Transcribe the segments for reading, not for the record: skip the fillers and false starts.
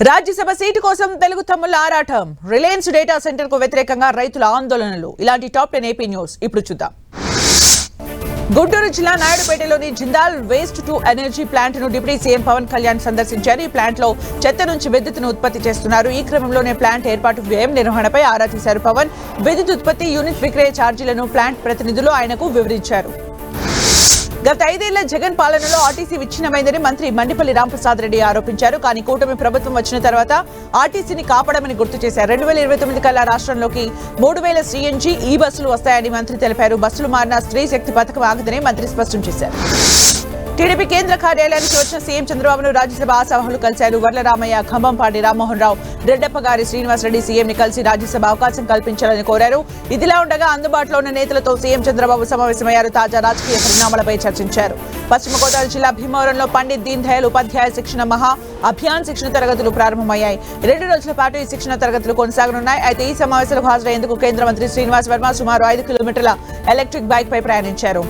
Rajya Sabha seat కోసం తెలుగు తమ్ముళ్ల ఆరాటం. Reliance data centre కు వ్యతిరేకంగా రైతుల ఆందోళనలు. ఇలాంటి టాప్ 10 ఏపీ న్యూస్ ఇప్పుడు చూద్దాం. గుంటూరు జిల్లా నాయుడుపేటలోని Jindal waste to energy plant ను డిప్యూటీ సీఎం పవన్ కళ్యాణ్ సందర్శించారు. ఈ ప్లాంట్ లో చెత్త నుంచి విద్యుత్తును ఉత్పత్తి చేస్తున్నారు. ఈ క్రమంలోనే ప్లాంట్ ఏర్పాటు వ్యయం నిర్వహణపై ఆరా తీశారు పవన్. విద్యుత్ ఉత్పత్తి యూనిట్ విక్రయ ఛార్జీలను ప్లాంట్ ప్రతినిధులు ఆయనకు వివరించారు. గత 5 ఏళ్ల జగన్ పాలనలో ఆర్టీసీ విచ్ఛిన్నమైందని మంత్రి మండిపల్లి రాంప్రసాద్ రెడ్డి ఆరోపించారు. కానీ కూటమి ప్రభుత్వం వచ్చిన తర్వాత ఆర్టీసీని కాపాడమని గుర్తు చేశారు. 2029 కల్లా రాష్ట్రంలోకి 3000 CNG ఈ బస్సులు వస్తాయని మంత్రి తెలిపారు. బస్సులు మారిన స్త్రీ శక్తి పథకం ఆగదని మంత్రి స్పష్టం చేశారు. టీడీపీ కేంద్ర కార్యాలయానికి వచ్చిన సీఎం చంద్రబాబును రాజ్యసభ ఆశావహులు కలిశారు. వర్లరామయ్య, ఖమ్మంపాటి రామ్మోహన్ రావు, రెడ్డప్పగారి శ్రీనివాసరెడ్డి సీఎం ని కలిసి రాజ్యసభ అవకాశం కల్పించాలని కోరారు. ఇదిలా ఉండగా అందుబాటులో ఉన్న నేతలతో సీఎం చంద్రబాబు సమావేశమయ్యారు. తాజా రాజకీయ పరిణామాలపై చర్చించారు. పశ్చిమ గోదావరి జిల్లా భీమవరంలో పండిత్ దీన్ దయాళ్ ఉపాధ్యాయ శిక్షణ మహా అభియాన్ శిక్షణ తరగతులు ప్రారంభమయ్యాయి. 2 రోజుల పాటు ఈ శిక్షణ తరగతులు కొనసాగనున్నాయి. అయితే ఈ సమావేశాలకు హాజరయ్యేందుకు కేంద్ర మంత్రి శ్రీనివాస్ వర్మ సుమారు 5 కిలోమీటర్ల ఎలక్ట్రిక్ బైక్ పై ప్రయాణించారు.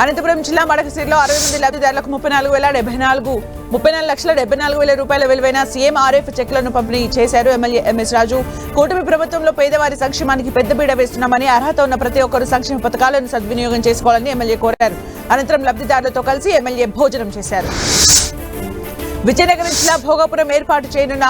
అనంతపురం జిల్లా మడకసిరిలో 60 మంది లబ్ధిదారులకు 34,74,74,000 రూపాయల విలువైన CMRF చెక్లను పంపిణీ చేశారు ఎమ్మెల్యే MS రాజు. కూటమి ప్రభుత్వంలో పేదవారి సంక్షేమానికి పెద్దపీట వేస్తున్నామని, అర్హత ఉన్న ప్రతి ఒక్కరూ సంక్షేమ పథకాలను సద్వినియోగం చేసుకోవాలని ఎమ్మెల్యే కోరారు. అనంతరం లబ్ధిదారులతో కలిసి ఎమ్మెల్యే భోజనం చేశారు. విజయనగరం జిల్లా భోగాపురం ఏర్పాటు చేయనున్న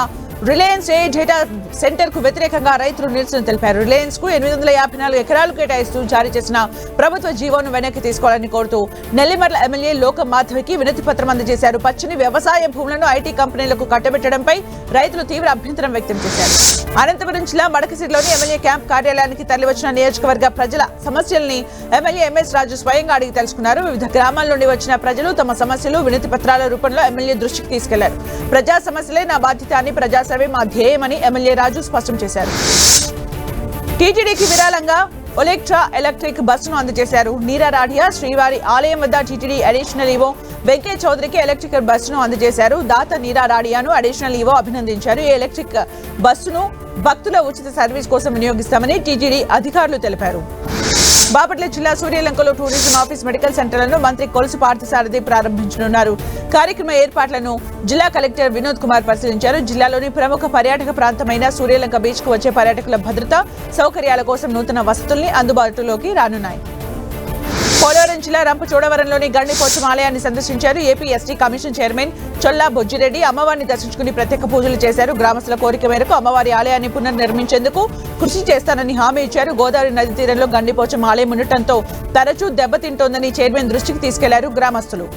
రిలయన్స్ డేటా సెంటర్ కు వ్యతిరేకంగా రైతులు నిరసన తెలిపారు. రిలయన్స్ కు 854 ఎకరాలు కేటాయిస్తూ జారీ చేసిన ప్రభుత్వ జీవోను వెనక్కి తీసుకోవాలని కోరుతూ నెల్లిమర్ల ఎమ్మెల్యే లోకం మాధవికి వినతి పత్రం అందజేశారు. పచ్చని వ్యవసాయ భూములను ఐటీ కంపెనీలకు కట్టబెట్టడంపై రైతులు తీవ్ర అభ్యంతరం వ్యక్తం చేశారు. అనంతపురం జిల్లా మడకసిరిలోని ఎమ్మెల్యే క్యాంప్ కార్యాలయానికి తరలివచ్చిన నియోజకవర్గ ప్రజల సమస్యల్ని ఎమ్మెల్యే MS రాజు స్వయంగా అడిగి తెలుసుకున్నారు. వివిధ గ్రామాల నుండి వచ్చిన ప్రజలు తమ సమస్యలు వినతి పత్రాల రూపంలో ఎమ్మెల్యే దృష్టికి తీసుకెళ్లారు. ప్రజా సమస్యలే నా బాధ్యత అని, ప్రజా సర్వే మా ధ్యేయమని ఎమ్మెల్యే రాజు స్పష్టం చేశారు. టీటీడీకి విరాళంగా ఒలెక్ట్రా ఎలక్ట్రిక్ బస్సును అందజేశారు. నీరారాఢ్య శ్రీవారి ఆలయం వద్ద టీటీడీ అడిషనల్ ఈవో వెంకయ్య చౌదరికి ఎలక్ట్రిక్ బస్సును అందజేశారు. దాత నీరారాఢ్యను అడిషనల్ ఈవో అభినందించారు. ఈ ఎలక్ట్రిక్ బస్సును భక్తుల ఉచిత సర్వీస్ కోసం వినియోగిస్తామని టీటీడీ అధికారులు తెలిపారు. బాపట్ల జిల్లా సూర్యలంకలో టూరిజం ఆఫీస్, మెడికల్ సెంటర్లను మంత్రి కొలుసు పార్థసారథి ప్రారంభించనున్నారు. కార్యక్రమ ఏర్పాట్లను జిల్లా కలెక్టర్ వినోద్ కుమార్ పరిశీలించారు. జిల్లాలోని ప్రముఖ పర్యాటక ప్రాంతమైన సూర్యలంక బీచ్ కు వచ్చే పర్యాటకుల భద్రత సౌకర్యాల కోసం నూతన వసతుల్ని అందుబాటులోకి రానున్నాయి. పోలవరం జిల్లా రంపచోడవరంలోని గండిపోచం ఆలయాన్ని సందర్శించారు. AP ST commission chairman Cholla Bojjireddy అమ్మవారిని దర్శించుకుని ప్రత్యేక పూజలు చేశారు. గ్రామస్తుల కోరిక మేరకు అమ్మవారి ఆలయాన్ని పునర్నిర్మించేందుకు కృషి చేస్తానని హామీ ఇచ్చారు. గోదావరి నది తీరంలో గండిపోచం ఆలయం ఉండటంతో తరచూ దెబ్బతింటోందని చైర్మన్ దృష్టికి తీసుకెళ్లారు గ్రామస్తులు.